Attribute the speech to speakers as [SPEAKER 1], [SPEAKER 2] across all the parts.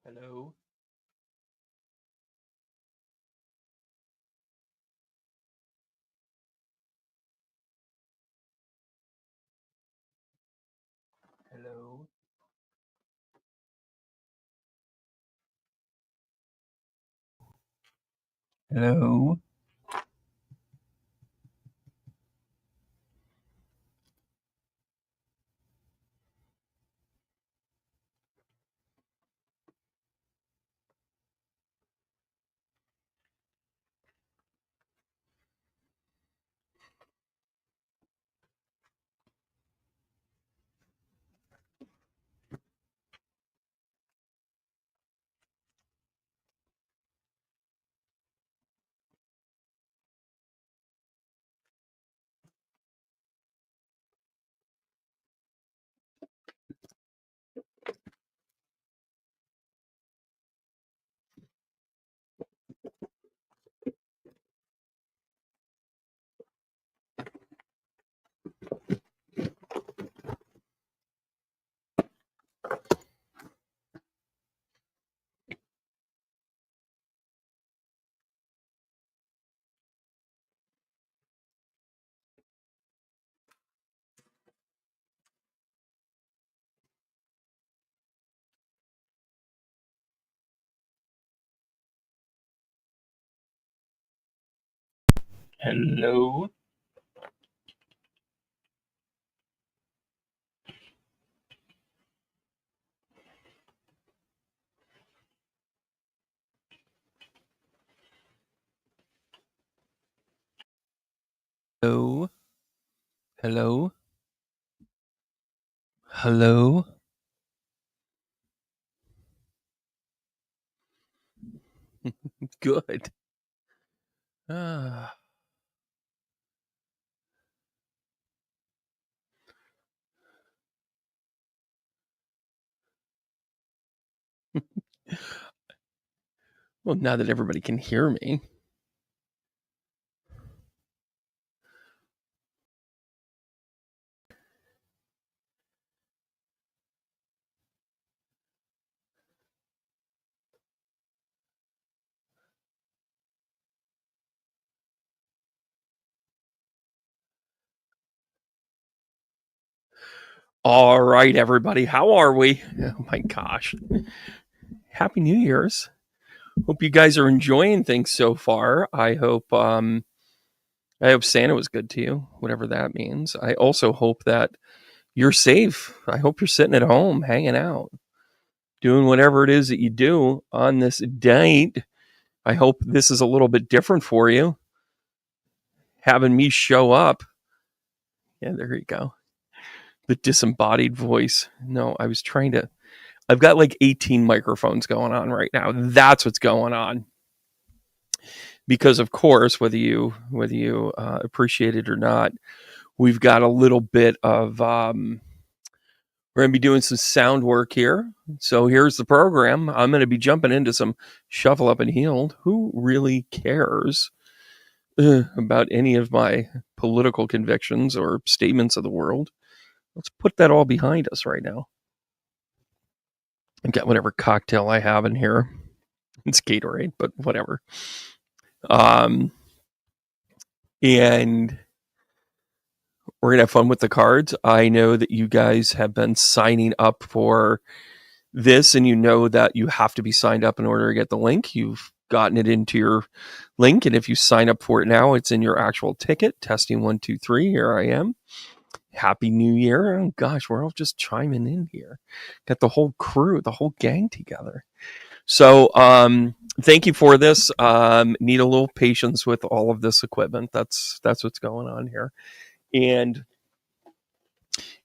[SPEAKER 1] Hello? Hello? Hello? Hello? Hello? Hello? Hello? Good. Ah. Well, now that everybody can hear me. All right, everybody. How are we? Oh my gosh. Happy New Year's. Hope you guys are enjoying things so far. I hope Santa was good to you, whatever that means. I also hope that you're safe. I hope you're sitting at home, hanging out, doing whatever it is that you do on this date. I hope this is a little bit different for you. Having me show up. Yeah, there you go. The disembodied voice. No, I was trying to. I've got like 18 microphones going on right now. That's what's going on. Because of course, whether you appreciate it or not, we've got a little bit of. We're going to be doing some sound work here. So here's the program. I'm going to be jumping into some Shuffle Up and Healed. Who really cares about any of my political convictions or statements of the world? Let's put that all behind us right now. I've got whatever cocktail I have in here. It's Gatorade, but whatever. And we're going to have fun with the cards. I know that you guys have been signing up for this, and you know that you have to be signed up in order to get the link. You've gotten it into your link, and if you sign up for it now, it's in your actual ticket. Testing 1, 2, 3. Here I am. Happy New Year. Oh gosh, we're all just chiming in here. Got the whole crew, the whole gang together. So thank you for this. Need a little patience with all of this equipment. That's what's going on here. And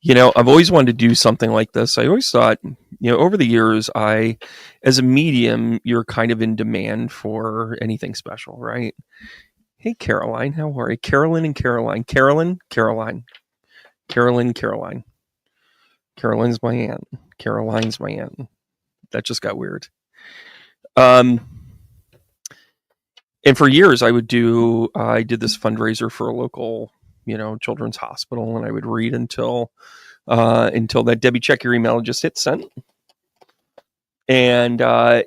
[SPEAKER 1] I've always wanted to do something like this. I always thought, over the years, as a medium, you're kind of in demand for anything special, right? Hey, Caroline, how are you? Carolyn and Caroline. Caroline. Caroline's my aunt. Caroline's my aunt. That just got weird. And for years, I did this fundraiser for a local, children's hospital, and I would read until that Debbie, check your email, just hit send. And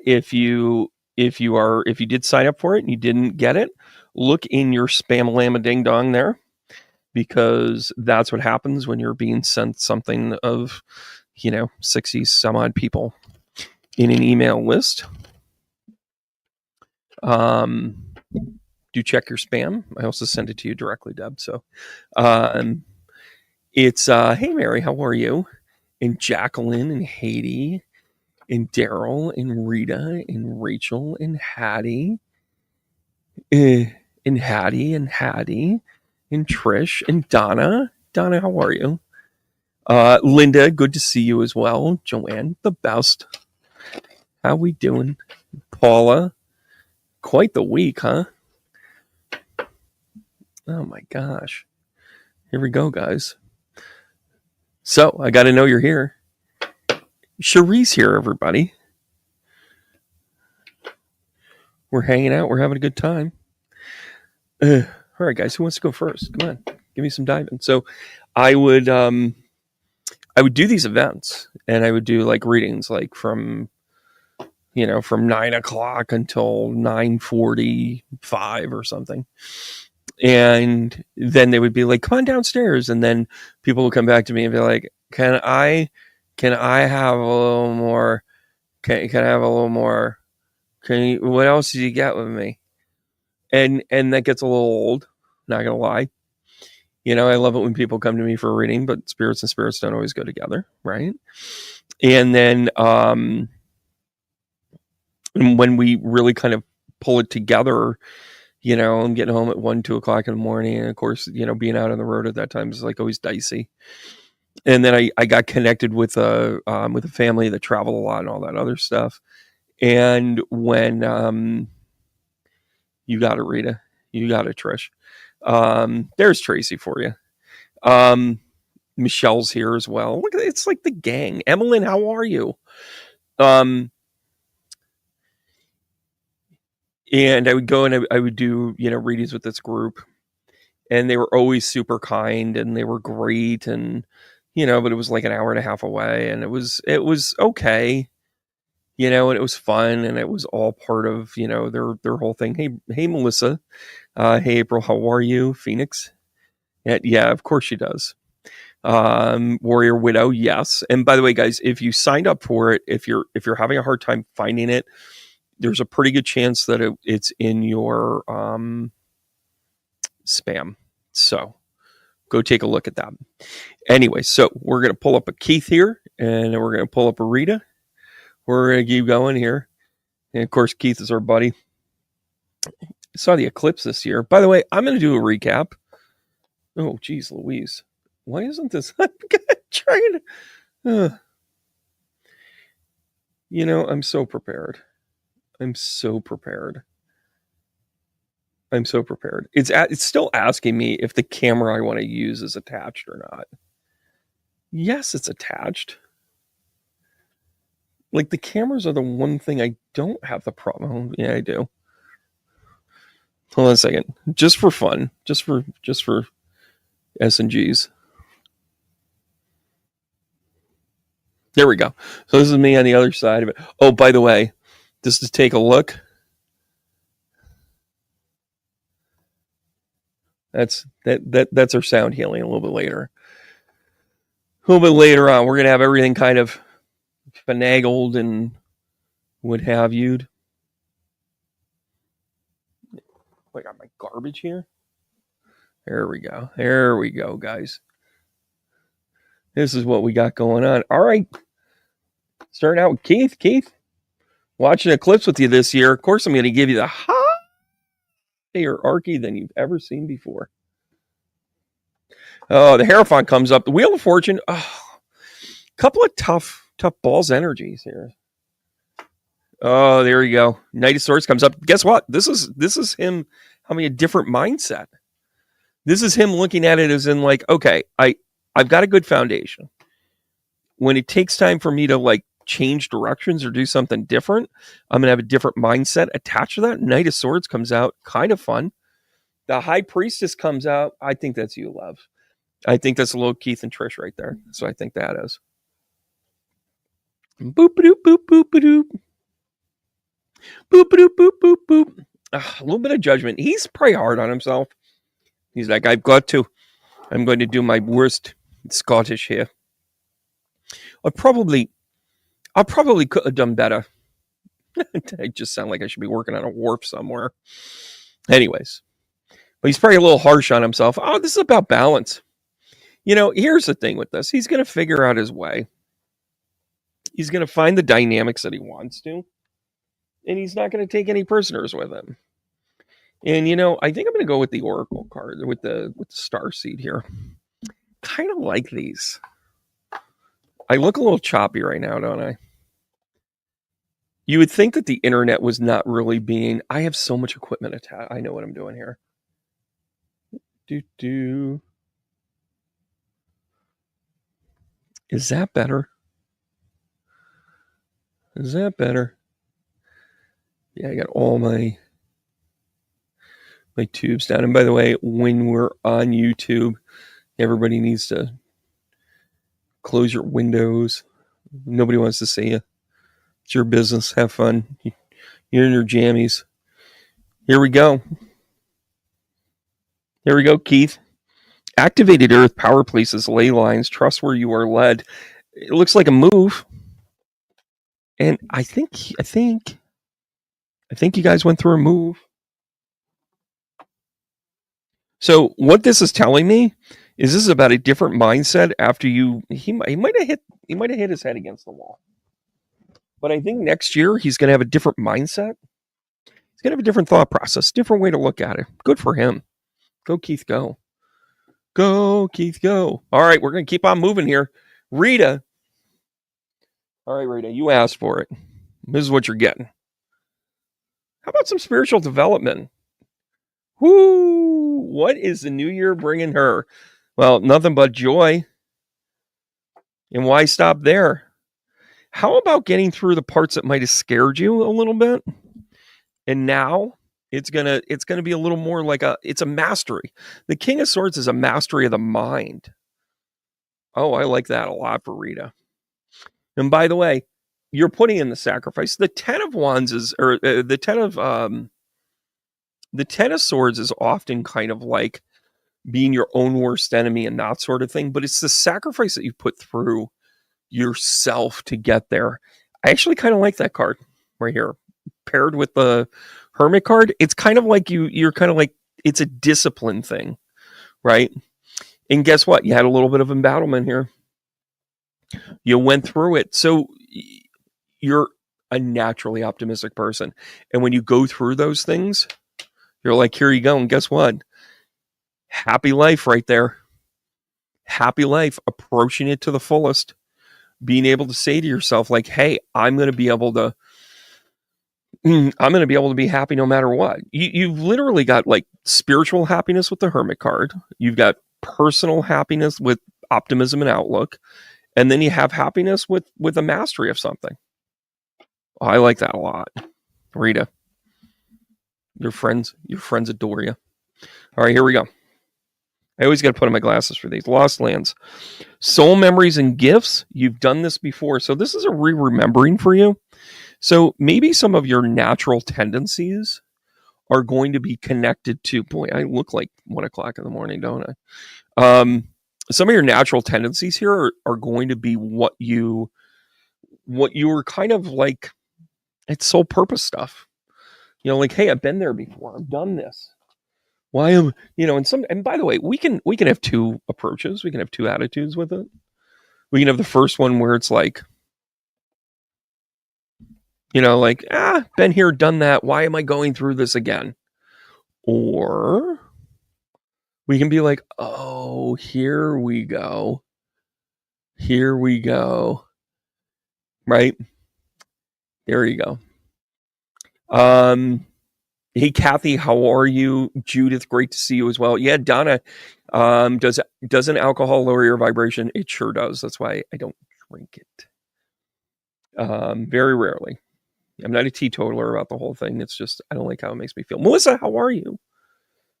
[SPEAKER 1] if you did sign up for it and you didn't get it, look in your spam lama ding dong there, because that's what happens when you're being sent something of 60 some odd people in an email list. Do check your spam. I also send it to you directly, Deb. So it's hey Mary, how are you? And Jacqueline and Haiti and Daryl and Rita and Rachel and Hattie and Hattie and Trish and Donna. Donna, how are you? Linda, good to see you as well. Joanne, the best. How we doing? Paula, quite the week, huh? Oh my gosh. Here we go, guys. So, I got to know you're here. Cherie's here, everybody. We're hanging out. We're having a good time. All right, guys. Who wants to go first? Come on. Give me some diving. So, I would do these events, and I would do like readings, like from 9:00 until 9:45 or something. And then they would be like, come on downstairs. And then people would come back to me and be like, can I have a little more? Can I have a little more? What else did you get with me? And that gets a little old, not gonna lie. I love it when people come to me for a reading, but spirits and spirits don't always go together, right? And then when we really kind of pull it together, I'm getting home at 1-2 o'clock in the morning, and of course, being out on the road at that time is like always dicey. And then I got connected with a family that traveled a lot and all that other stuff. And when you got it, Rita, you got it, Trish. There's Tracy for you. Michelle's here as well. Look, it's like the gang. Emmeline, how are you? And I would go and I would do, readings with this group, and they were always super kind and they were great. And, but it was like an hour and a half away, and it was okay, and it was fun, and it was all part of, their whole thing. Hey, Melissa. Hey, April, how are you? Phoenix. Yeah, of course she does. Warrior Widow. Yes. And by the way, guys, if you signed up for it, if you're having a hard time finding it, there's a pretty good chance that it's in your spam. So go take a look at that. Anyway, so we're going to pull up a Keith here, and we're going to pull up a Rita. We're going to keep going here. And of course, Keith is our buddy. I saw the eclipse this year. By the way, I'm going to do a recap. Oh, geez, Louise. Why isn't this? I'm trying to. I'm so prepared. I'm so prepared. It's still asking me if the camera I want to use is attached or not. Yes, it's attached. Like, the cameras are the one thing I don't have the problem. Yeah, I do. Hold on a second. Just for fun. Just for S&Gs. There we go. So this is me on the other side of it. Oh, by the way, just to take a look. That's our sound healing a little bit later. A little bit later on, we're going to have everything kind of finagled and what have you. I got my garbage here. There we go, guys. This is what we got going on. All right. Starting out with Keith. Keith, watching Eclipse with you this year. Of course, I'm going to give you the higher archy than you've ever seen before. Oh, the Hierophant comes up. The Wheel of Fortune. Oh, couple of tough balls energies here. Oh, there you go. Knight of Swords comes up. Guess what? This is him having a different mindset. This is him looking at it as in like, okay, I've got a good foundation. When it takes time for me to like change directions or do something different, I'm going to have a different mindset attached to that. Knight of Swords comes out. Kind of fun. The High Priestess comes out. I think that's you, love. I think that's a little Keith and Trish right there. So I think that is. Boop doop boop boop doop. Boop doop boop boop boop. A little bit of judgment. He's probably hard on himself. He's like, I'm going to do my worst Scottish here. I probably could have done better. I just sound like I should be working on a wharf somewhere. Anyways, but he's probably a little harsh on himself. Oh, this is about balance. Here's the thing with this. He's going to figure out his way. He's going to find the dynamics that he wants to. And he's not going to take any prisoners with him. And, I think I'm going to go with the Oracle card, with the star seed here. Kind of like these. I look a little choppy right now, don't I? You would think that the internet was not really being... I have so much equipment attached. I know what I'm doing here. Is that better? Yeah, I got all my tubes down. And by the way, when we're on YouTube, everybody needs to close your windows. Nobody wants to see you. It's your business. Have fun. You're in your jammies. Here we go, Keith. Activated Earth power places, ley lines, trust where you are led. It looks like a move. And I think you guys went through a move. So what this is telling me is this is about a different mindset after he might have hit his head against the wall. But I think next year he's going to have a different mindset. He's going to have a different thought process, different way to look at it. Good for him. Go, Keith, go. Go, Keith, go. All right, we're going to keep on moving here. Rita. All right, Rita, you asked for it. This is what you're getting. How about some spiritual development? Whoo! What is the new year bringing her? Well, nothing but joy. And why stop there? How about getting through the parts that might have scared you a little bit? And now it's gonna be a little more like it's a mastery. The King of Swords is a mastery of the mind. Oh, I like that a lot for Rita. And by the way, you're putting in the sacrifice. The Ten of Wands the Ten of Swords is often kind of like being your own worst enemy and that sort of thing. But it's the sacrifice that you put through yourself to get there. I actually kind of like that card right here, paired with the Hermit card. It's kind of like you're kind of like, it's a discipline thing, right? And guess what? You had a little bit of embattlement here. You went through it. So you're a naturally optimistic person. And when you go through those things, you're like, here you go. And guess what? Happy life right there. Happy life, approaching it to the fullest. Being able to say to yourself, like, hey, I'm going to be able to be happy no matter what. You've literally got like spiritual happiness with the Hermit card. You've got personal happiness with optimism and outlook. And then you have happiness with a mastery of something. Oh, I like that a lot. Rita, your friends adore you. All right, here we go. I always got to put on my glasses for these. Lost Lands. Soul memories and gifts. You've done this before. So this is a re-remembering for you. So maybe some of your natural tendencies are going to be connected to, boy, I look like 1 o'clock in the morning, don't I? Some of your natural tendencies here are going to be what you were kind of like, it's soul purpose stuff. Like, hey, I've been there before. I've done this. Why am, and by the way, we can have two approaches. We can have two attitudes with it. We can have the first one where it's like, like, been here, done that. Why am I going through this again? Or we can be like, oh, here we go. Right? There you go. Hey, Kathy, how are you? Judith, great to see you as well. Yeah, Donna, doesn't alcohol lower your vibration? It sure does. That's why I don't drink it. Very rarely. I'm not a teetotaler about the whole thing. It's just, I don't like how it makes me feel. Melissa, how are you?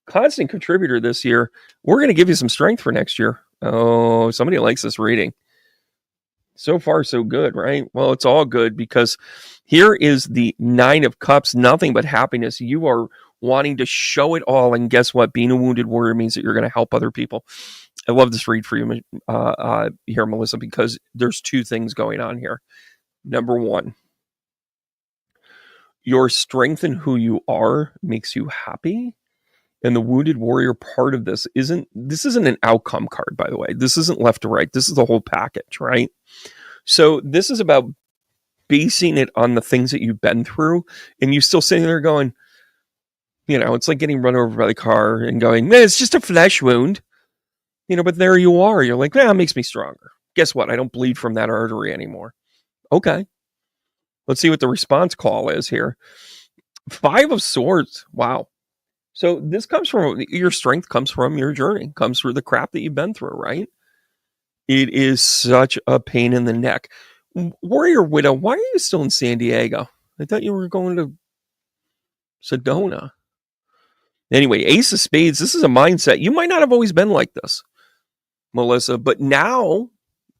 [SPEAKER 1] Constant contributor this year. We're going to give you some strength for next year. Oh, somebody likes this reading. So far, so good, right? Well, it's all good because here is the Nine of Cups, nothing but happiness. You are wanting to show it all. And guess what? Being a wounded warrior means that you're going to help other people. I love this read for you here, Melissa, because there's two things going on here. Number one, your strength in who you are makes you happy. And the wounded warrior part of this isn't an outcome card, by the way. This isn't left to right. This is the whole package, right? So this is about basing it on the things that you've been through, and you still sitting there going, it's like getting run over by the car and going, man, it's just a flesh wound, but there you are. You're like, it makes me stronger. Guess what? I don't bleed from that artery anymore. Okay. Let's see what the response call is here. 5 of Swords. Wow. So this comes from your strength, comes from your journey, comes through the crap that you've been through, right? It is such a pain in the neck. Warrior Widow, why are you still in San Diego? I thought you were going to Sedona. Anyway, Ace of Spades, this is a mindset. You might not have always been like this, Melissa, but now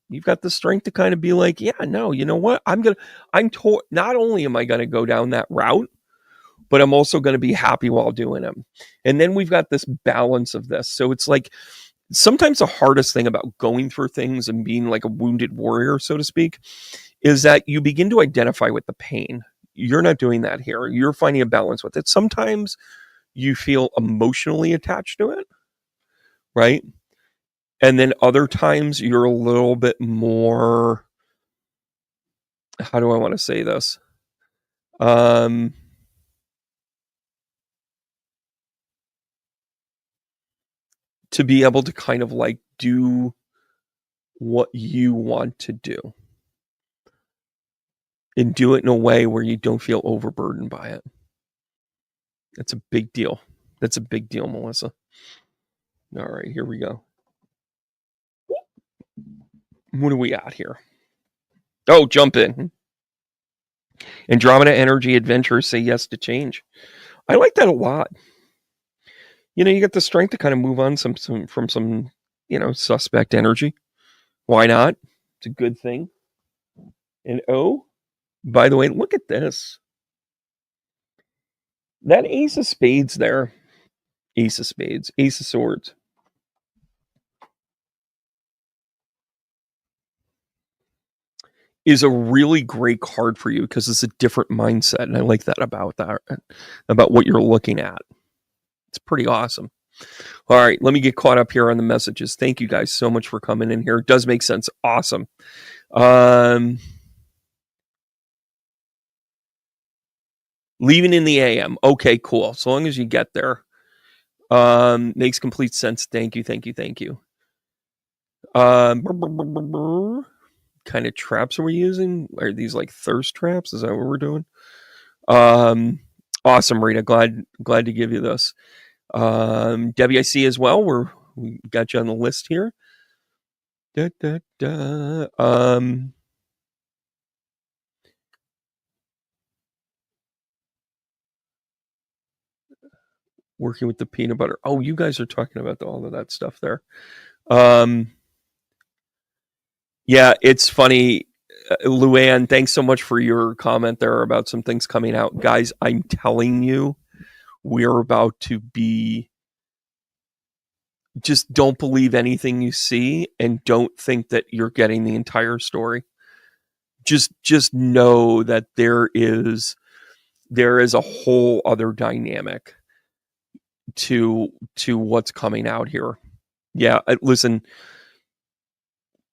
[SPEAKER 1] you've got the strength to kind of be like, yeah, no, you know what? Not only am I going to go down that route, but I'm also going to be happy while doing them. And then we've got this balance of this. So it's like sometimes the hardest thing about going through things and being like a wounded warrior, so to speak, is that you begin to identify with the pain. You're not doing that here. You're finding a balance with it. Sometimes you feel emotionally attached to it, right? And then other times you're a little bit more, how do I want to say this? To be able to kind of like do what you want to do and do it in a way where you don't feel overburdened by it. That's a big deal. That's a big deal, Melissa. All right, here we go. What are we at here? Oh, jump in. Andromeda energy adventurers say yes to change. I like that a lot. You get the strength to kind of move on from some suspect energy. Why not? It's a good thing. And oh, by the way, look at this. That Ace of Spades there. Ace of Spades. Ace of Swords. Is a really great card for you because it's a different mindset. And I like that about what you're looking at. It's pretty awesome. All right, let me get caught up here on the messages. Thank you guys so much for coming in here. It does make sense. Awesome. Leaving in the AM. Okay, cool. So long as you get there. Makes complete sense. Thank you. Kind of traps are we using? Are these like thirst traps? Is that what we're doing? Awesome, Rita. Glad to give you this. WIC as well. We got you on the list here. Working with the peanut butter. Oh, you guys are talking about all of that stuff there. Yeah, it's funny. Luann, thanks so much for your comment there about some things coming out. Guys, I'm telling you, we're about to be... Just don't believe anything you see and don't think that you're getting the entire story. Just know that there is a whole other dynamic to what's coming out here. Yeah, listen,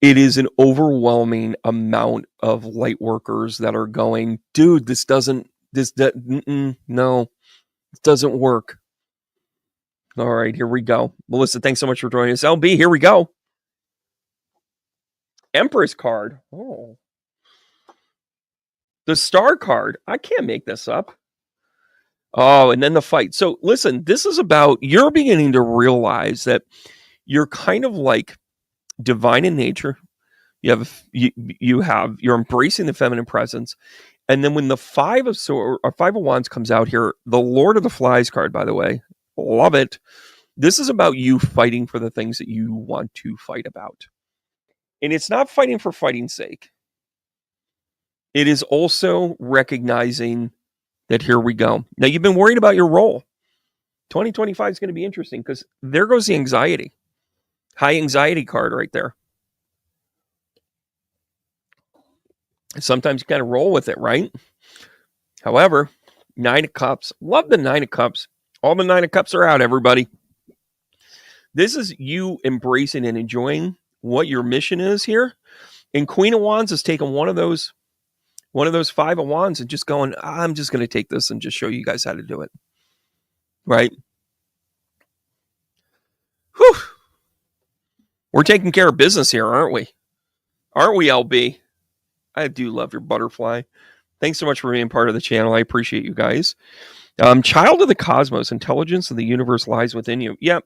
[SPEAKER 1] it is an overwhelming amount of light workers that are going, dude, no, it doesn't work. All right, here we go. Melissa, thanks so much for joining us. LB, here we go. Empress card. Oh. The star card. I can't make this up. Oh, and then the fight. So listen, this is about you're beginning to realize that you're kind of like divine in nature. You're embracing the feminine presence. And then when the 5 of Wands comes out here, the Lord of the Flies card, by the way, love it. This is about you fighting for the things that you want to fight about. And it's not fighting for fighting's sake. It is also recognizing that here we go. Now, you've been worried about your role. 2025 is going to be interesting because there goes the anxiety. High anxiety card right there. Sometimes you kind of roll with it, right? However, Nine of Cups. Love the Nine of Cups. All the Nine of Cups are out, everybody. This is you embracing and enjoying what your mission is here. And Queen of Wands is taking one of those Five of Wands and just going, I'm just going to take this and just show you guys how to do it. Right? Whew. We're taking care of business here, aren't we? Aren't we, LB? I do love your butterfly. Thanks so much for being part of the channel. I appreciate you guys. Child of the cosmos, intelligence of the universe lies within you. Yep.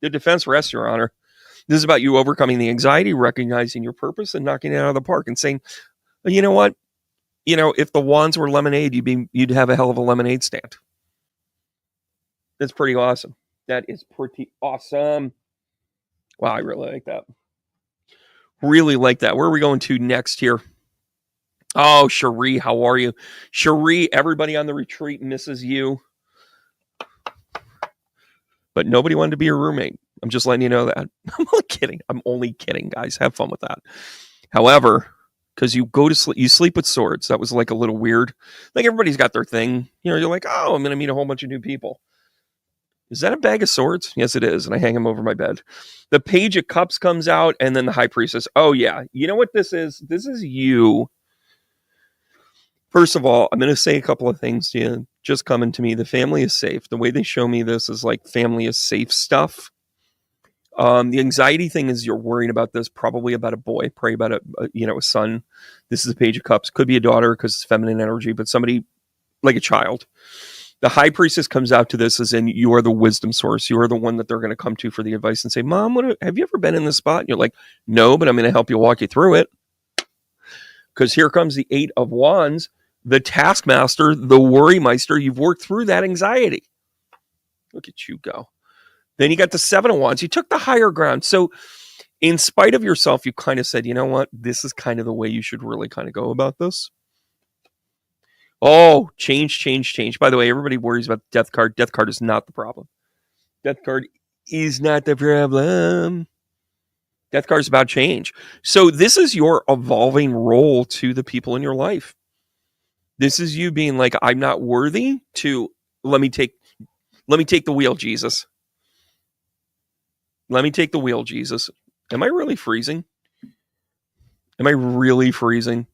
[SPEAKER 1] The defense rests, Your Honor. This is about you overcoming the anxiety, recognizing your purpose, and knocking it out of the park and saying, well, you know what? If the wands were lemonade, you'd have a hell of a lemonade stand. That's pretty awesome. That is pretty awesome. Wow, I really like that. Really like that. Where are we going to next here? Oh, Cherie, how are you? Cherie, everybody on the retreat misses you. But nobody wanted to be your roommate. I'm just letting you know that. I'm only kidding. I'm only kidding, guys. Have fun with that. However, because you go to sleep, you sleep with swords. That was like a little weird. Like everybody's got their thing. You're like, oh, I'm going to meet a whole bunch of new people. Is that a bag of swords? Yes, it is. And I hang them over my bed. The Page of Cups comes out, and then the High Priestess. Oh, yeah. You know what this is? This is you. First of all, I'm going to say a couple of things to you. Just coming to me. The family is safe. The way they show me this is like family is safe stuff. The anxiety thing is you're worrying about this, probably about a boy, pray about a son. This is a Page of Cups. Could be a daughter because it's feminine energy, but somebody like a child. The High Priestess comes out to this as in you are the wisdom source. You are the one that they're going to come to for the advice and say, Mom, have you ever been in this spot? And you're like, no, but I'm going to help you walk you through it. Because here comes the Eight of Wands, the Taskmaster, the Worry Meister. You've worked through that anxiety. Look at you go. Then you got the Seven of Wands. You took the higher ground. So in spite of yourself, you kind of said, you know what? This is kind of the way you should really kind of go about this. Oh, change. By the way, everybody worries about the Death card. Death card is not the problem. Death card is not the problem. Death card is about change. So this is your evolving role to the people in your life. This is you being like, I'm not worthy to let me take the wheel, Jesus. Let me take the wheel, Jesus. Am I really freezing? Am I really freezing?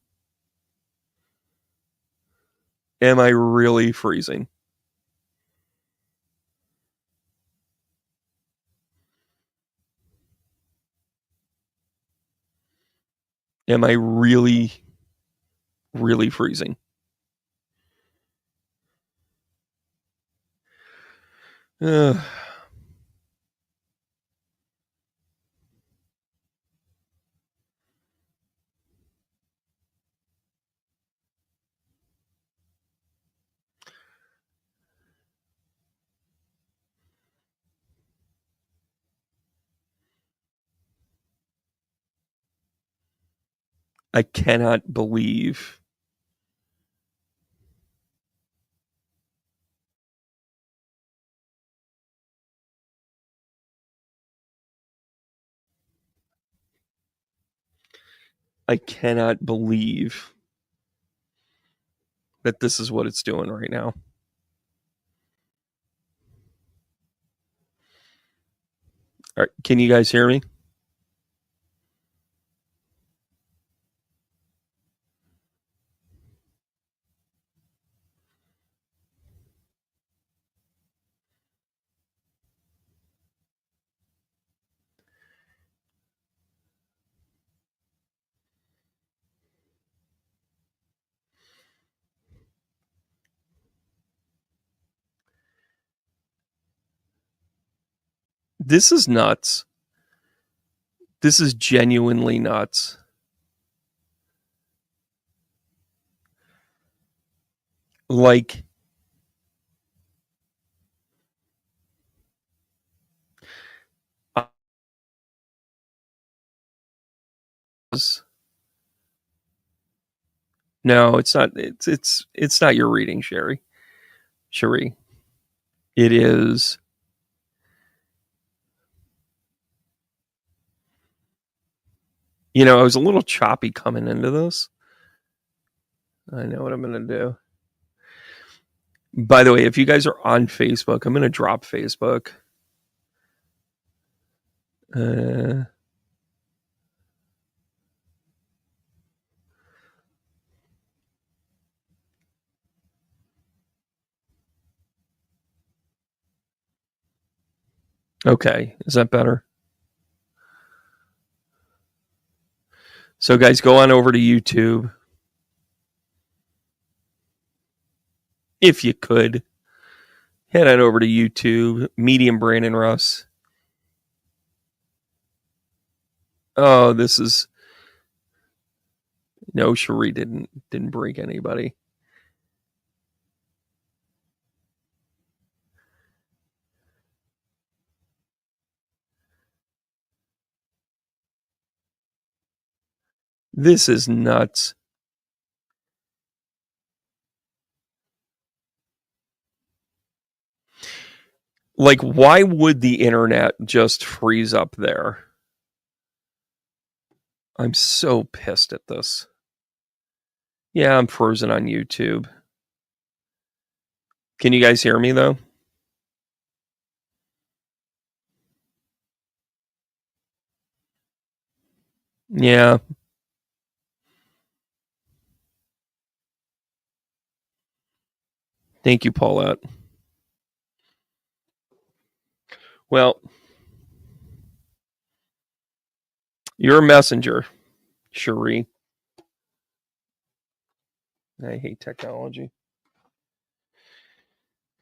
[SPEAKER 1] Am I really freezing? Am I really, really freezing? I cannot believe. I cannot believe that this is what it's doing right now. All right, can you guys hear me? This is nuts. This is genuinely nuts. Like, No, it's not. It's not your reading, Cherie. It is. You know, I was a little choppy coming into this. I know what I'm going to do. By the way, if you guys are on Facebook, I'm going to drop Facebook. Okay, is that better? So, guys, go on over to YouTube. If you could, head on over to YouTube, Medium Brain and Russ. Oh, this is no, Cherie didn't break anybody. This is nuts. Like, why would the internet just freeze up there? I'm so pissed at this. Yeah, I'm frozen on YouTube. Can you guys hear me, though? Yeah. Thank you, Paulette. Well, you're a messenger, Cherie. I hate technology.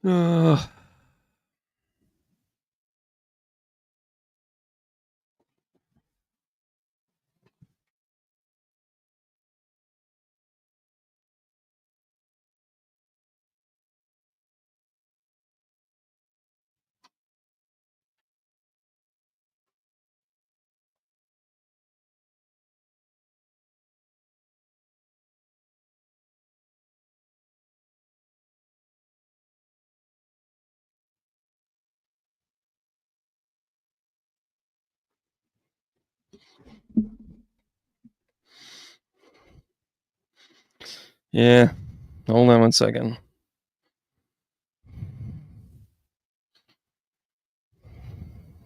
[SPEAKER 1] Ugh. Yeah. Hold on one second.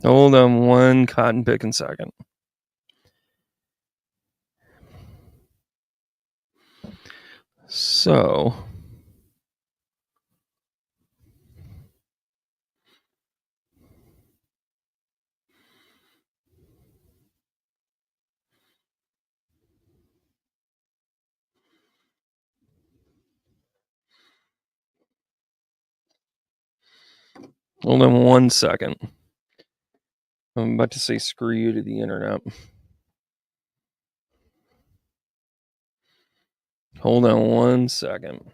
[SPEAKER 1] Hold on one cotton picking second. So, hold on one second. I'm about to say screw you to the internet. Hold on one second.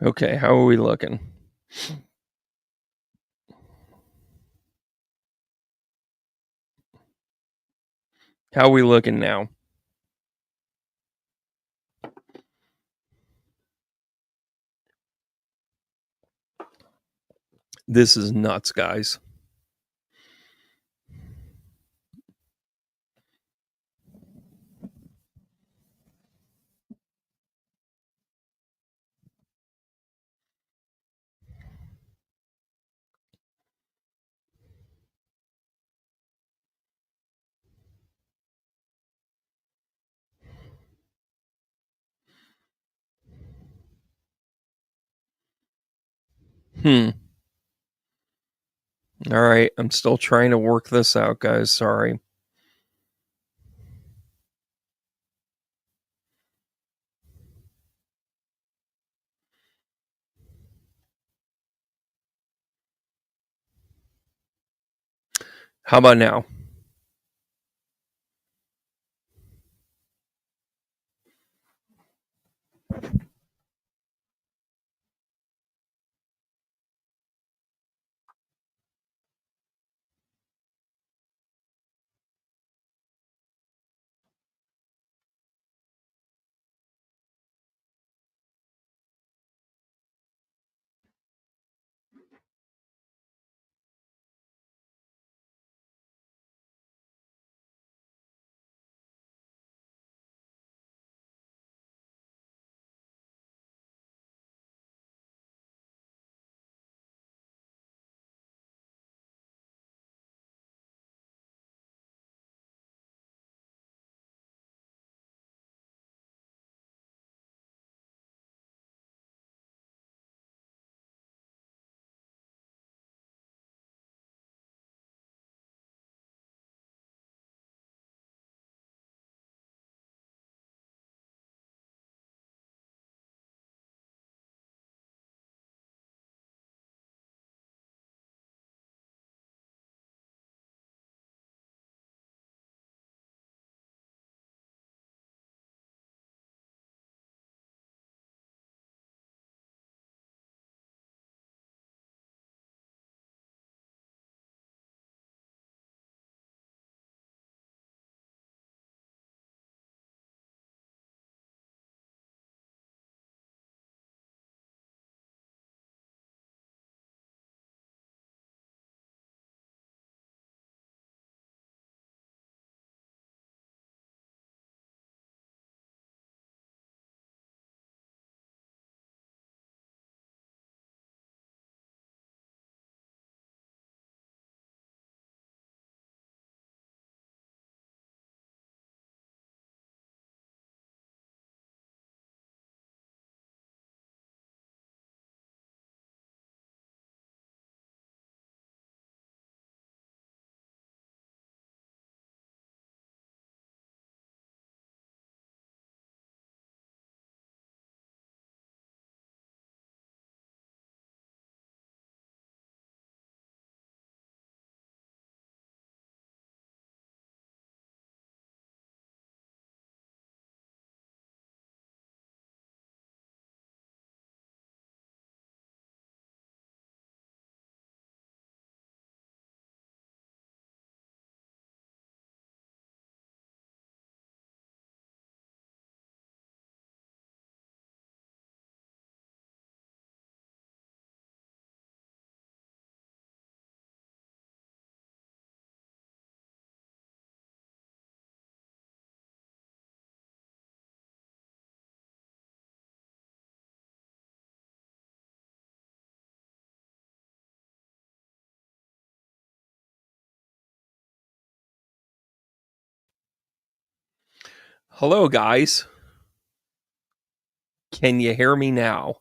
[SPEAKER 1] Okay, how are we looking? How are we looking now? This is nuts, guys. All right, I'm still trying to work this out, guys. Sorry. How about now? Hello, guys. Can you hear me now?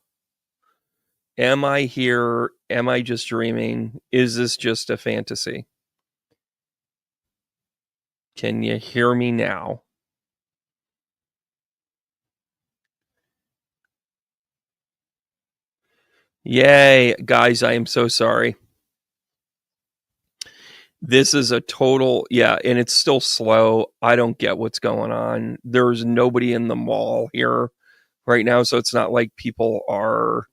[SPEAKER 1] Am I here? Am I just dreaming? Is this just a fantasy? Can you hear me now? Yay, guys, I am so sorry. This is a total, yeah, and it's still slow. I don't get what's going on. There's nobody in the mall here right now, so it's not like people are.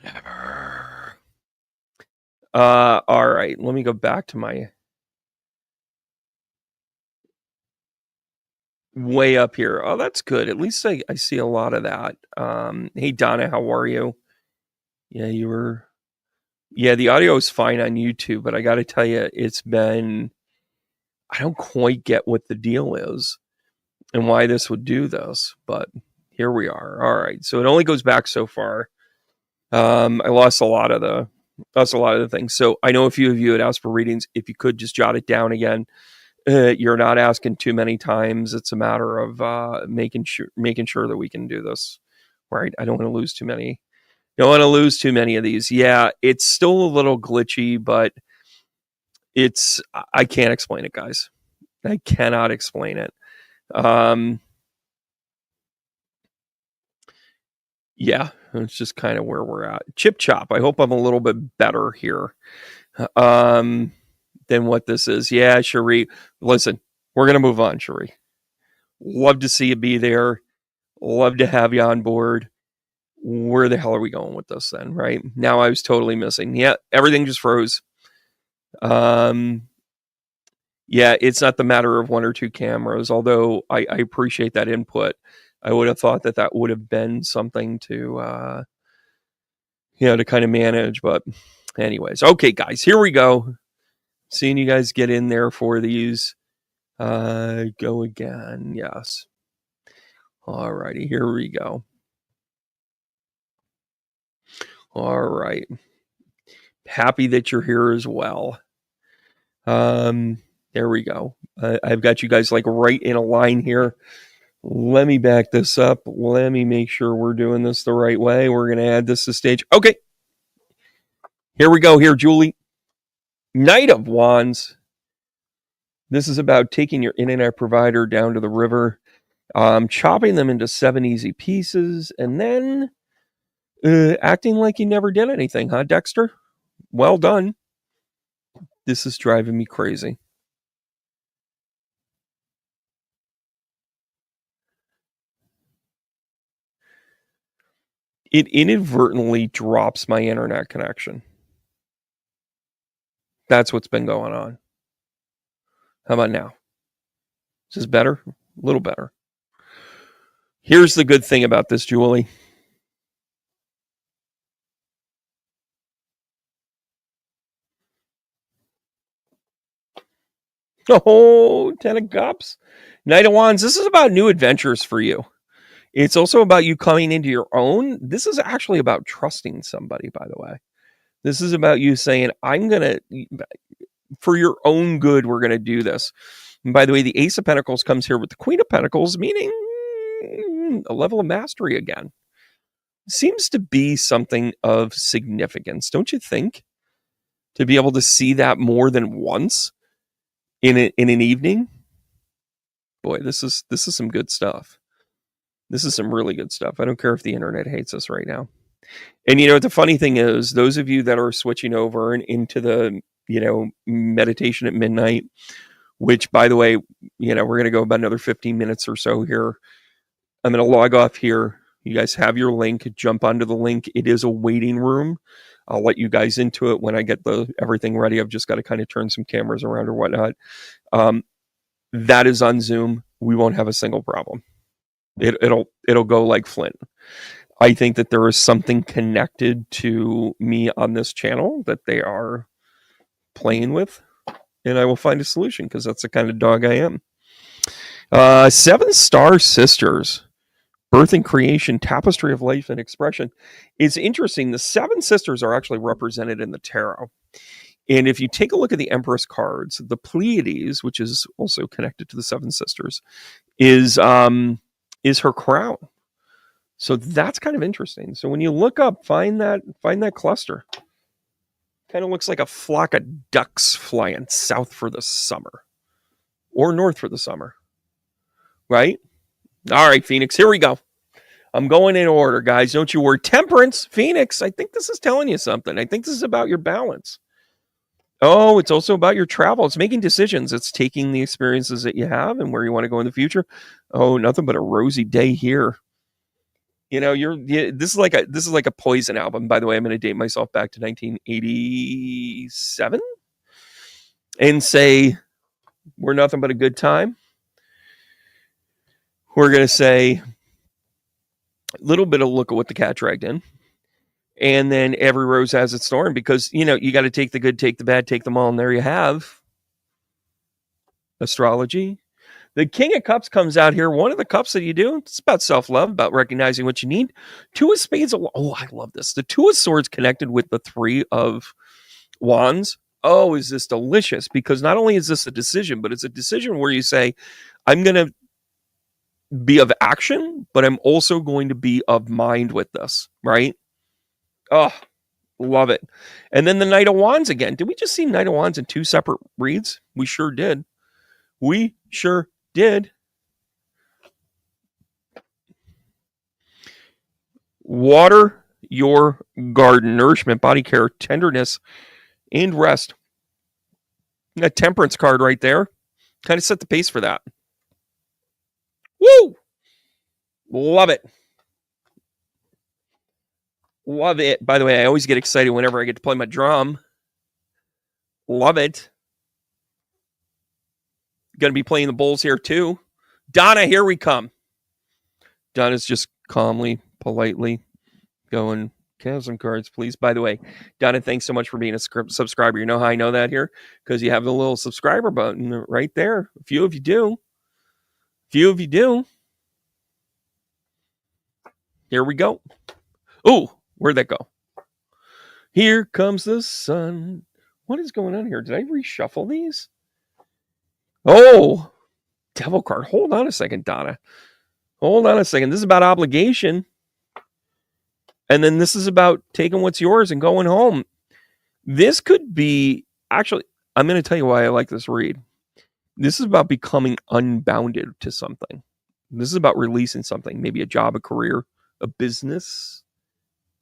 [SPEAKER 1] Whatever. All right, let me go back to my way up here. Oh, that's good. At least I see a lot of that. Hey, Donna, how are you? Yeah, you were. Yeah, the audio is fine on YouTube, but I got to tell you, it's been. I don't quite get what the deal is and why this would do this, but here we are. All right, so it only goes back so far. I lost a lot of the things. So I know a few of you had asked for readings. If you could just jot it down again. You're not asking too many times. It's a matter of making sure that we can do this. Right? I don't want to lose too many. Don't want to lose too many of these. Yeah, it's still a little glitchy, but I can't explain it, guys. I cannot explain it. Um, yeah, it's just kind of where we're at. Chip chop. I hope I'm a little bit better here. than what this is. Yeah, Cherie. Listen, we're going to move on, Cherie. Love to see you be there. Love to have you on board. Where the hell are we going with this then, right? Now I was totally missing. Yeah, everything just froze. Yeah, it's not the matter of one or two cameras, although I appreciate that input. I would have thought that would have been something to, to kind of manage. But anyways, okay, guys, here we go. Seeing you guys get in there for these. Go again. Yes. All righty, here we go. All right. Happy that you're here as well. There we go. I've got you guys like right in a line here. Let me back this up. Let me make sure we're doing this the right way. We're going to add this to stage. Okay. Here we go. Here, Julie. Knight of Wands. This is about taking your internet provider down to the river, chopping them into 7 easy pieces, and then acting like you never did anything, huh, Dexter? Well done. This is driving me crazy. It inadvertently drops my internet connection. That's what's been going on. How about now? Is this better? A little better. Here's the good thing about this, Julie. Oh, 10 of Cups. Knight of Wands. This is about new adventures for you. It's also about you coming into your own. This is actually about trusting somebody, by the way. This is about you saying, I'm going to, for your own good, we're going to do this. And by the way, the Ace of Pentacles comes here with the Queen of Pentacles, meaning a level of mastery again. Seems to be something of significance, don't you think? To be able to see that more than once in an evening. Boy, this is some good stuff. This is some really good stuff. I don't care if the internet hates us right now. And the funny thing is, those of you that are switching over and into the meditation at midnight, which, by the way, we're going to go about another 15 minutes or so here. I'm going to log off here. You guys have your link. Jump onto the link. It is a waiting room. I'll let you guys into it when I get everything ready. I've just got to kind of turn some cameras around or whatnot. That is on Zoom. We won't have a single problem. It'll go like Flint. I think that there is something connected to me on this channel that they are playing with, and I will find a solution because that's the kind of dog I am. 7 Star Sisters. Birth and Creation, Tapestry of Life and Expression. It's interesting. The 7 sisters are actually represented in the tarot. And if you take a look at the Empress cards, the Pleiades, which is also connected to the 7 sisters, is her crown. So that's kind of interesting. So when you look up, find that cluster. Kind of looks like a flock of ducks flying south for the summer. Or north for the summer. Right? All right, Phoenix, here we go. I'm going in order, guys. Don't you worry. Temperance, Phoenix, I think this is telling you something. I think this is about your balance. Oh, it's also about your travel. It's making decisions. It's taking the experiences that you have and where you want to go in the future. Oh, nothing but a rosy day here. This is like a Poison album. By the way, I'm going to date myself back to 1987 and say we're nothing but a good time. We're going to say a little bit of look at what the cat dragged in. And then every rose has its thorn because, you got to take the good, take the bad, take them all. And there you have astrology. The King of Cups comes out here. One of the cups that you do, it's about self-love, about recognizing what you need. 2 of Spades. Oh, I love this. The 2 of Swords connected with the 3 of Wands. Oh, is this delicious? Because not only is this a decision, but it's a decision where you say, I'm going to be of action, but I'm also going to be of mind with this, right? Oh, love it. And then the Knight of Wands again. Did we just see Knight of Wands in 2 separate reads? We sure did. We sure did. Water your garden. Nourishment, body care, tenderness, and rest. A temperance card right there. Kind of set the pace for that. Woo! Love it. Love it. By the way, I always get excited whenever I get to play my drum. Love it. Going to be playing the bowls here too. Donna, here we come. Donna's just calmly, politely going, can I have some cards, please? By the way, Donna, thanks so much for being a subscriber. You know how I know that here? Because you have the little subscriber button right there. A few of you do. Here we go. Oh, where'd that go? Here comes the sun. What is going on here? Did I reshuffle these? Oh, devil card. Hold on a second, Donna. Hold on a second. This is about obligation. And then this is about taking what's yours and going home. This could be, actually, I'm going to tell you why I like this read. This is about becoming unbounded to something. This is about releasing something, maybe a job, a career, a business.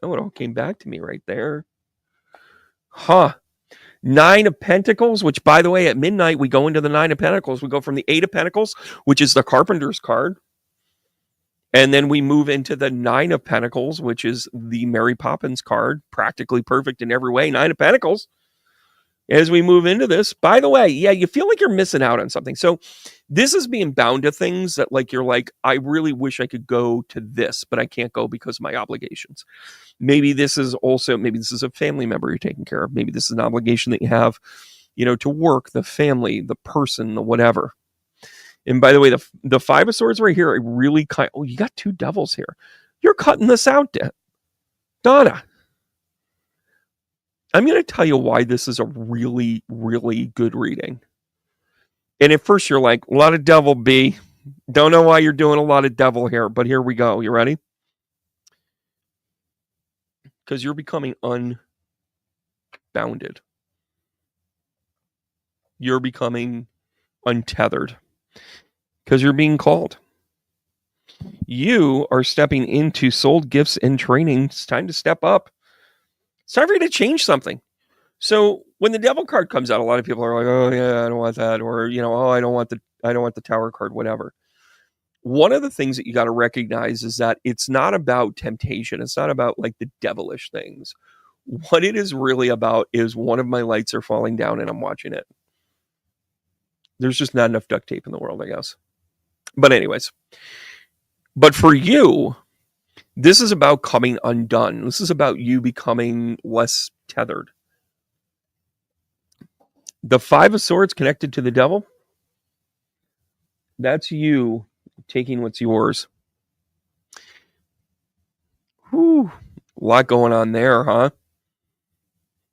[SPEAKER 1] Oh, it all came back to me right there. Huh. 9 of Pentacles, which, by the way, at midnight, we go into the 9 of Pentacles. We go from the 8 of Pentacles, which is the Carpenter's card. And then we move into the 9 of Pentacles, which is the Mary Poppins card. Practically perfect in every way. 9 of Pentacles. As we move into this, by the way, yeah, you feel like you're missing out on something. So this is being bound to things that like, you're like, I really wish I could go to this, but I can't go because of my obligations. Maybe this is a family member you're taking care of. Maybe this is an obligation that you have, to work, the family, the person, the whatever. And by the way, the 5 of Swords right here, you got 2 devils here. You're cutting this out, Donna. I'm going to tell you why this is a really, really good reading. And at first you're like, a lot of devil, B. Don't know why you're doing a lot of devil here, but here we go. You ready? Because you're becoming unbounded. You're becoming untethered. Because you're being called. You are stepping into soul gifts and training. It's time to step up. It's time for you to change something. So when the devil card comes out, a lot of people are like, oh yeah, I don't want that. Or, oh, I don't want the tower card, whatever. One of the things that you got to recognize is that it's not about temptation. It's not about like the devilish things. What it is really about is one of my lights are falling down and I'm watching it. There's just not enough duct tape in the world, I guess. But anyways, but for you, this is about coming undone. This is about you becoming less tethered. The 5 of Swords connected to the devil. That's you taking what's yours. Whew. A lot going on there, huh?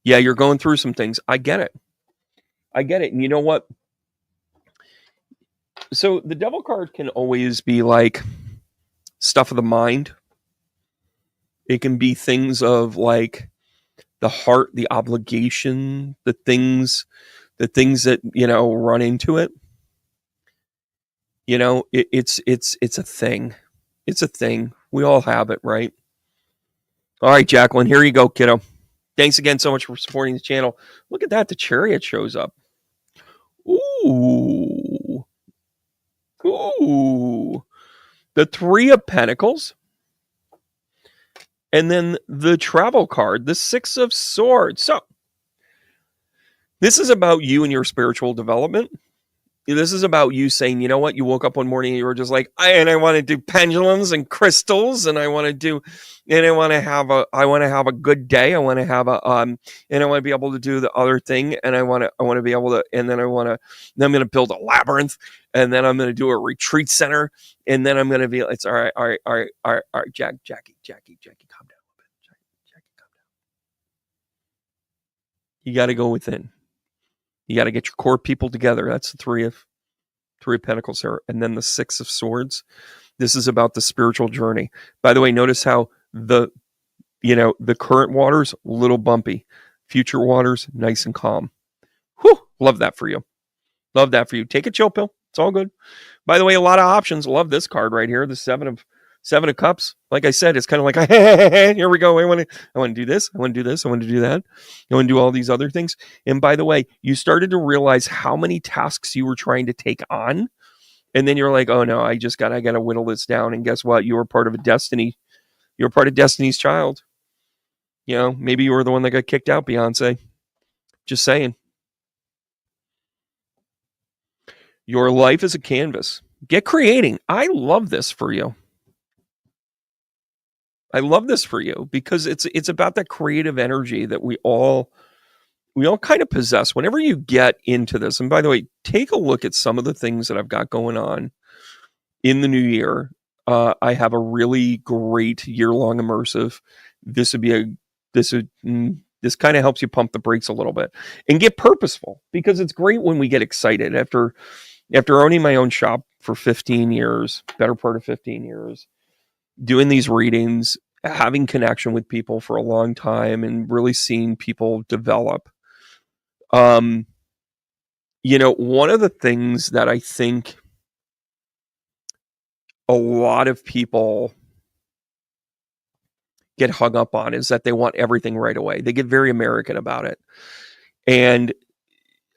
[SPEAKER 1] Yeah, you're going through some things. I get it. And you know what? So the devil card can always be like stuff of the mind. It can be things of like the heart, the obligation, the things that, run into it. It's a thing. It's a thing. We all have it, right? All right, Jacqueline, here you go, kiddo. Thanks again so much for supporting the channel. Look at that. The Chariot shows up. Ooh. The 3 of Pentacles. And then the travel card, the 6 of Swords. So this is about you and your spiritual development. This is about you saying, you know what? You woke up one morning and you were just like, I want to do pendulums and crystals, and I want to have a good day. I want to have and I want to be able to do the other thing, and I want to be able to, and then I'm going to build a labyrinth, and then I'm going to do a retreat center, and then I'm going to be, it's all right, Jackie, calm down a little bit. Jackie, calm down. You got to go within. You got to get your core people together. That's the 3 of Pentacles here. And then the 6 of Swords. This is about the spiritual journey. By the way, notice how the current waters, a little bumpy. Future waters, nice and calm. Whew, love that for you. Take a chill pill. It's all good. By the way, a lot of options. Love this card right here. The 7 Seven of Cups, like I said, it's kind of like, here we go. I want to do this. I want to do this. I want to do that. I want to do all these other things. And by the way, you started to realize how many tasks you were trying to take on. And then you're like, oh no, I got to whittle this down. And guess what? You were part of a destiny. You're part of Destiny's Child. Maybe you were the one that got kicked out, Beyonce. Just saying. Your life is a canvas. Get creating. I love this for you. I love this for you because it's about that creative energy that we all kind of possess whenever you get into this. And by the way, take a look at some of the things that I've got going on in the new year. I have a really great year-long immersive. This kind of helps you pump the brakes a little bit and get purposeful, because it's great when we get excited after owning my own shop for 15 years, better part of 15 years, doing these readings, having connection with people for a long time, and really seeing people develop. One of the things that I think a lot of people get hung up on is that they want everything right away. They get very American about it. And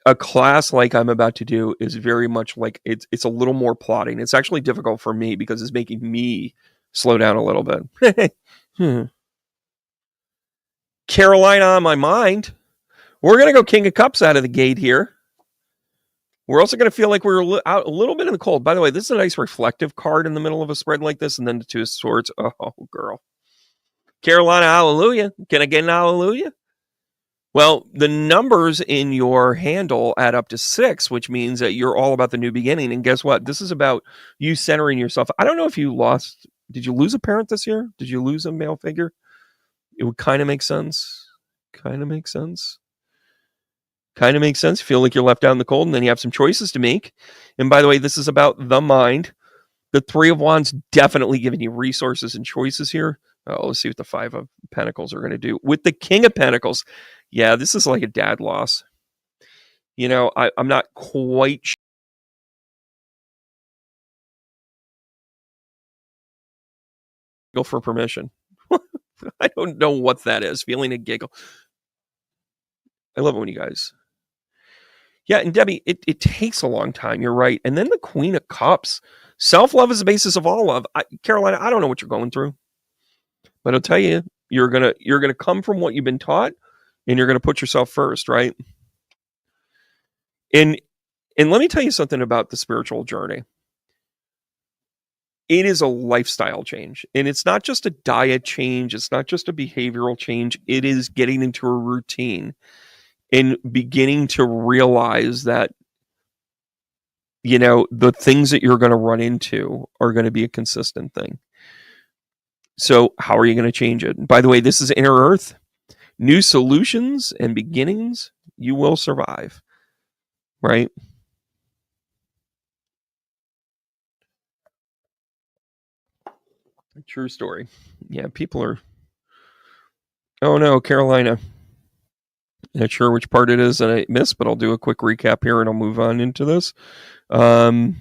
[SPEAKER 1] a class like I'm about to do is very much like it's a little more plotting. It's actually difficult for me because it's making me slow down a little bit. Carolina on my mind. We're going to go King of Cups out of the gate here. We're also going to feel like we're out a little bit in the cold. By the way, this is a nice reflective card in the middle of a spread like this, and then the Two of Swords. Oh, girl. Carolina, hallelujah. Can I get an hallelujah? Well, the numbers in your handle add up to 6, which means that you're all about the new beginning. And guess what? This is about you centering yourself. I don't know if you did you lose a parent this year? Did you lose a male figure? It would kind of make sense. Kind of makes sense. Feel like you're left out in the cold, and then you have some choices to make. And by the way, this is about the mind. The Three of Wands definitely giving you resources and choices here. Oh, let's see what the Five of Pentacles are going to do. With the King of Pentacles, yeah, this is like a dad loss. I'm not quite sure. Go for permission. I don't know what that is. Feeling a giggle. I love it when you guys. Yeah, and Debbie, it takes a long time. You're right. And then the Queen of Cups. Self-love is the basis of all love. Carolina, I don't know what you're going through, but I'll tell you, you're gonna come from what you've been taught, and you're gonna put yourself first, right? And let me tell you something about the spiritual journey. It is a lifestyle change, and it's not just a diet change. It's not just a behavioral change. It is getting into a routine and beginning to realize that, the things that you're going to run into are going to be a consistent thing. So how are you going to change it? By the way, this is Inner Earth. New solutions and beginnings. You will survive. Right? True story. Yeah, people are... Oh no, Carolina. Not sure which part it is that I missed, but I'll do a quick recap here and I'll move on into this. I'll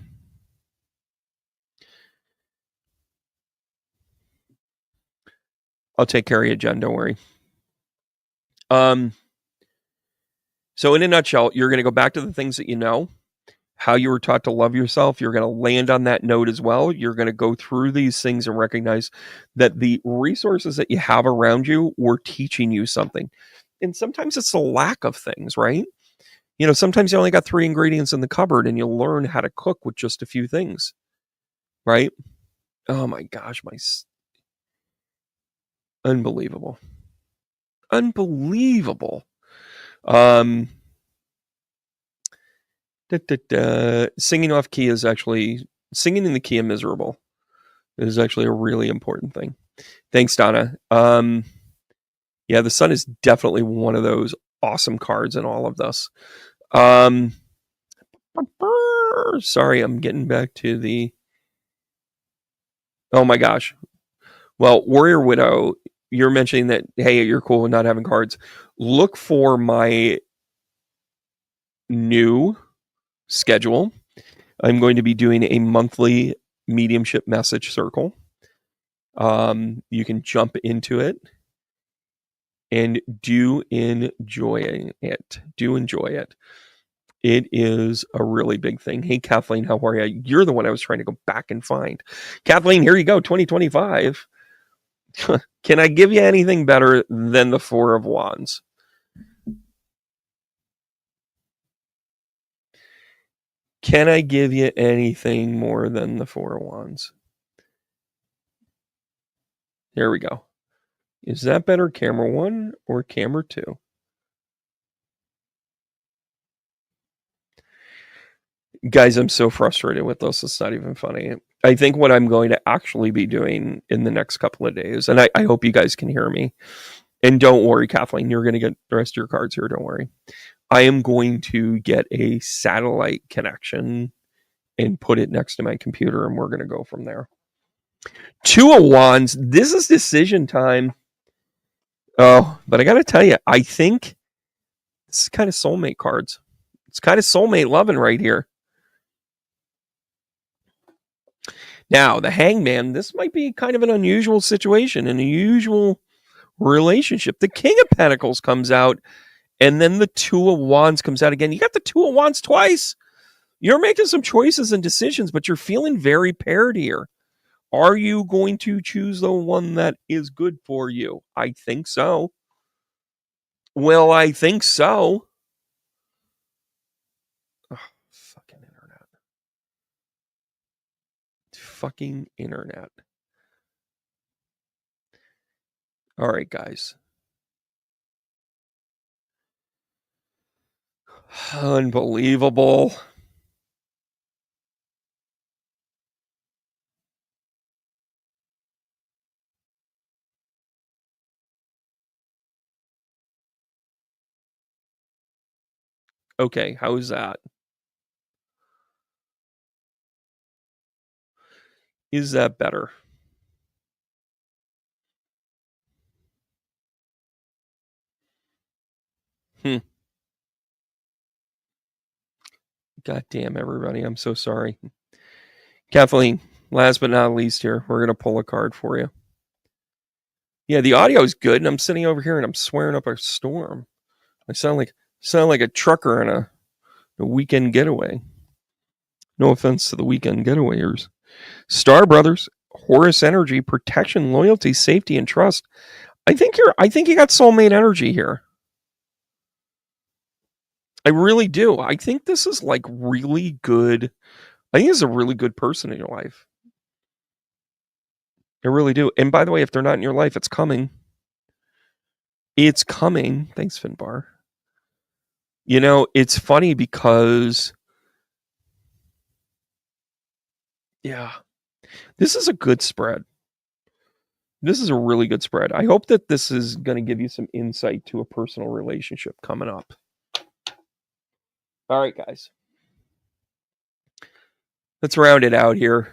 [SPEAKER 1] take care of you, Jen. Don't worry. So in a nutshell, you're going to go back to the things that you know, how you were taught to love yourself. You're going to land on that note as well. You're going to go through these things and recognize that the resources that you have around you were teaching you something. And sometimes it's the lack of things, right? Sometimes you only got 3 ingredients in the cupboard and you'll learn how to cook with just a few things, right? Oh my gosh, unbelievable. Unbelievable. Singing off key is actually... Singing in the key of miserable is actually a really important thing. Thanks, Donna. Yeah, the Sun is definitely one of those awesome cards in all of this. Sorry, I'm getting back to the... Oh my gosh. Well, Warrior Widow, you're mentioning that, hey, you're cool with not having cards. Look for my new schedule. I'm going to be doing a monthly mediumship message circle. You can jump into it and do enjoy it. Do enjoy it. It is a really big thing. Hey, Kathleen, how are you? You're the one I was trying to go back and find. Kathleen, here you go, 2025. Can I give you anything better than the Four of Wands? Can I give you anything more than the Four of Wands? There we go. Is that better, camera 1 or camera 2? Guys, I'm so frustrated with this. It's not even funny. I think what I'm going to actually be doing in the next couple of days, and I hope you guys can hear me. And don't worry, Kathleen, you're going to get the rest of your cards here. Don't worry. I am going to get a satellite connection and put it next to my computer, and we're going to go from there. Two of Wands. This is decision time. Oh, but I got to tell you, I think this is kind of soulmate cards. It's kind of soulmate loving right here. Now, the Hangman, this might be kind of an unusual situation, an unusual relationship. The King of Pentacles comes out, and then the Two of Wands comes out again. You got the Two of Wands twice. You're making some choices and decisions, but you're feeling very paired here. Are you going to choose the one that is good for you? I think so. Well, I think so. Oh, fucking internet. Fucking internet. All right, guys. Unbelievable. Okay, how is that? Is that better? God damn, everybody. I'm so sorry. Kathleen, last but not least here, we're going to pull a card for you. Yeah, the audio is good, and I'm sitting over here and I'm swearing up a storm. I sound like a trucker on a weekend getaway. No offense to the weekend getawayers. Star Brothers, Horus energy, protection, loyalty, safety, and trust. I think you got soulmate energy here. I really do. I think this is like really good. I think this is a really good person in your life. I really do. And by the way, if they're not in your life, it's coming. It's coming. Thanks, Finbar. You know, it's funny because, yeah, this is a good spread. This is a really good spread. I hope that this is going to give you some insight to a personal relationship coming up. All right, guys. Let's round it out here.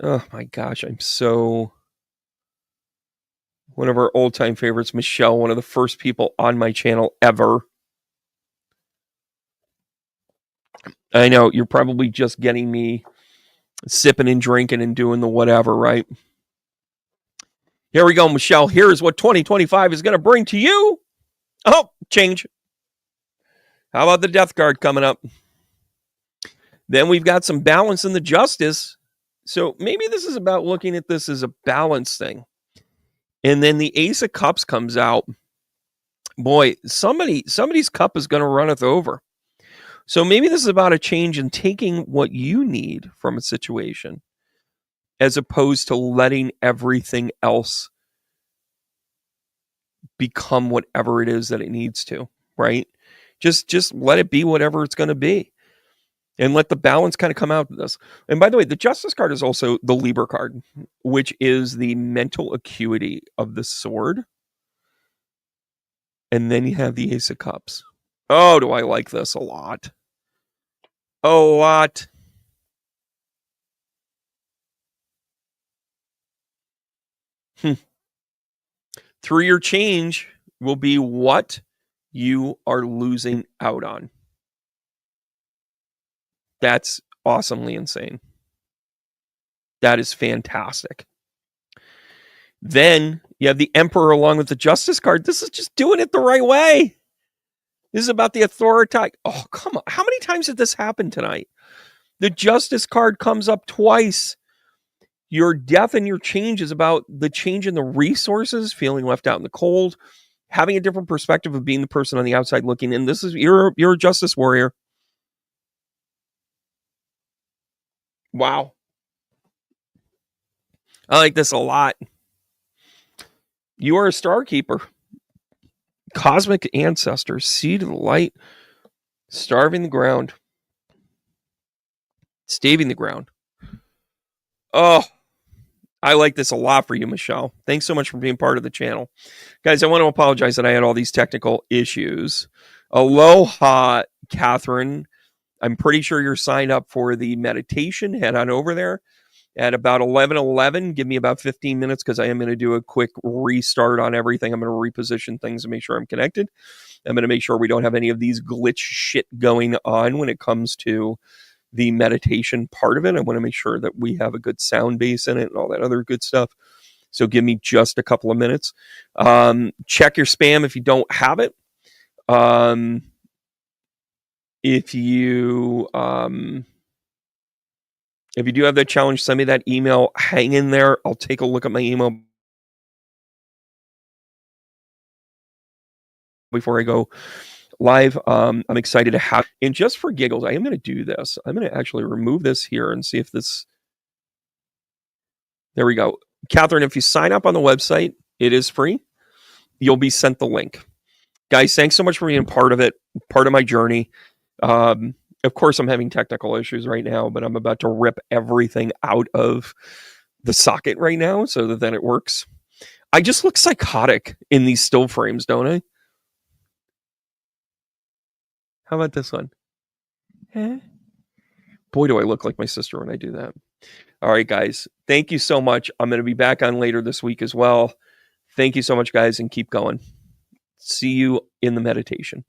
[SPEAKER 1] Oh my gosh, I'm so... One of our old-time favorites, Michelle, one of the first people on my channel ever. I know, you're probably just getting me sipping and drinking and doing the whatever, right? Here we go, Michelle. Here's what 2025 is going to bring to you. Oh, change. How about the Death card coming up? Then we've got some balance in the Justice. So maybe this is about looking at this as a balance thing. And then the Ace of Cups comes out. Boy, somebody's cup is going to runneth over. So maybe this is about a change in taking what you need from a situation as opposed to letting everything else become whatever it is that it needs to, right? Just let it be whatever it's going to be. And let the balance kind of come out of this. And by the way, the Justice card is also the Libra card, which is the mental acuity of the sword. And then you have the Ace of Cups. Oh, do I like this a lot. A lot. Through your change will be what you are losing out on. That's awesomely insane. That is fantastic. Then you have the Emperor along with the Justice card. This is just doing it the right way. This is about the authority. Oh, come on. How many times did this happen tonight? The Justice card comes up twice. Your death and your change is about the change in the resources, feeling left out in the cold, having a different perspective of being the person on the outside looking in. This is you're a Justice warrior. Wow. I like this a lot. You are a Star Keeper. Cosmic ancestors, seed of the light, starving the ground, staving the ground. Oh, I like this a lot for you, Michelle. Thanks so much for being part of the channel. Guys, I want to apologize that I had all these technical issues. Aloha, Catherine. I'm pretty sure you're signed up for the meditation. Head on over there at about 11:11. Give me about 15 minutes because I am going to do a quick restart on everything. I'm going to reposition things and make sure I'm connected. I'm going to make sure we don't have any of these glitch shit going on when it comes to the meditation part of it. I want to make sure that we have a good sound base in it and all that other good stuff. So give me just a couple of minutes. Check your spam if you don't have it. If you do have that challenge, send me that email. Hang in there. I'll take a look at my email before I go live. I'm excited to have, and just for giggles, I am going to do this. I'm going to actually remove this here and see if this, there we go. Catherine, if you sign up on the website, it is free. You'll be sent the link. Guys, thanks so much for being part of it, part of my journey. Of course, I'm having technical issues right now, but I'm about to rip everything out of the socket right now so that then it works. I just look psychotic in these still frames, don't I? How about this one? Boy, do I look like my sister when I do that. All right, guys. Thank you so much. I'm going to be back on later this week as well. Thank you so much, guys, and keep going. See you in the meditation.